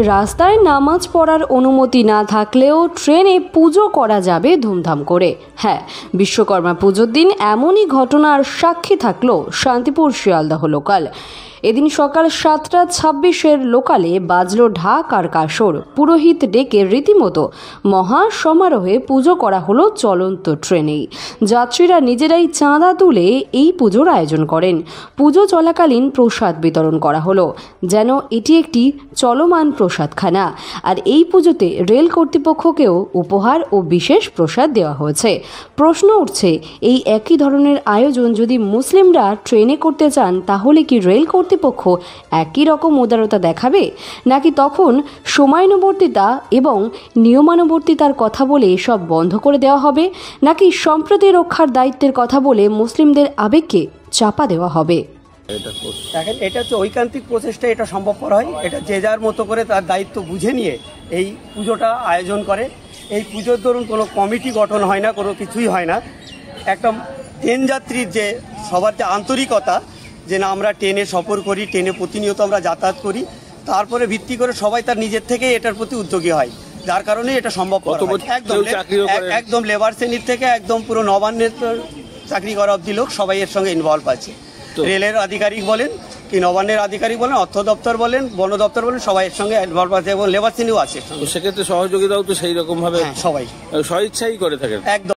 রাস্তায় নামাজ পড়ার অনুমতি না থাকলেও ট্রেনে পুজো করা যাবে ধুমধাম করে। হ্যাঁ, বিশ্বকর্মা পুজোর দিন এমনই ঘটনার সাক্ষী থাকলো শান্তিপুর শিয়ালদহ লোকাল। এদিন সকাল 7:26 লোকালে বাজলো ঢাক আর কাসর। পুরোহিত ডেকে রীতিমতো মহা সমারোহে পুজো করা হলো চলন্ত ট্রেনেই। যাত্রীরা নিজেরাই চাঁদা তুলে এই পুজোর আয়োজন করেন। পুজো চলাকালীন প্রসাদ বিতরণ করা হলো, যেন এটি একটি চলমান প্রসাদখানা। আর এই পুজোতে রেল কর্তৃপক্ষকেও উপহার ও বিশেষ প্রসাদ দেওয়া হয়েছে। প্রশ্ন উঠছে, এই একই ধরনের আয়োজন যদি মুসলিমরা ট্রেনে করতে চান, তাহলে কি রেল কর্তৃপক্ষ একই রকম উদারতা দেখাবে, নাকি তখন সময়ানুবর্তিতা এবং নিয়মানুবর্তিতার কথা বলে সব বন্ধ করে দেওয়া হবে, নাকি সম্প্রীতি রক্ষার দায়িত্বের কথা বলে মুসলিমদের আবেগকে চাপা দেওয়া হবে? এটা হচ্ছে ঐকান্তিক প্রচেষ্টা, এটা সম্ভবপর হয়। এটা যে যার মতো করে তার দায়িত্ব বুঝে নিয়ে এই পুজোটা আয়োজন করে। এই পুজোর ধরুন কোনো কমিটি গঠন হয় না, কোনো কিছুই হয় না। একটা ট্রেন যাত্রীর যে সবার যে আন্তরিকতা, যে না আমরা ট্রেনে সফর করি, ট্রেনে প্রতিনিয়ত আমরা যাতায়াত করি, তারপরে ভিত্তি করে সবাই তার নিজের থেকে এটার প্রতি উদ্যোগী হয়, যার কারণে এটা সম্ভব। একদম লেবার শ্রেণীর থেকে একদম পুরো নবান্নের চাকরি করা অব্দি লোক সবাই এর সঙ্গে ইনভলভ আছে। রেলের আধিকারিক বলেন কি নবান্নের আধিকারিক বলেন, অর্থ দপ্তর বলেন, বন দপ্তর বলেন, সবাই এর সঙ্গে ইনভলভ আছে এবং লেবার শ্রেণীও আছে। সেক্ষেত্রে সহযোগিতাও তো সেই রকম ভাবে সবাই স্বইচ্ছাই করে থাকেন। একদম।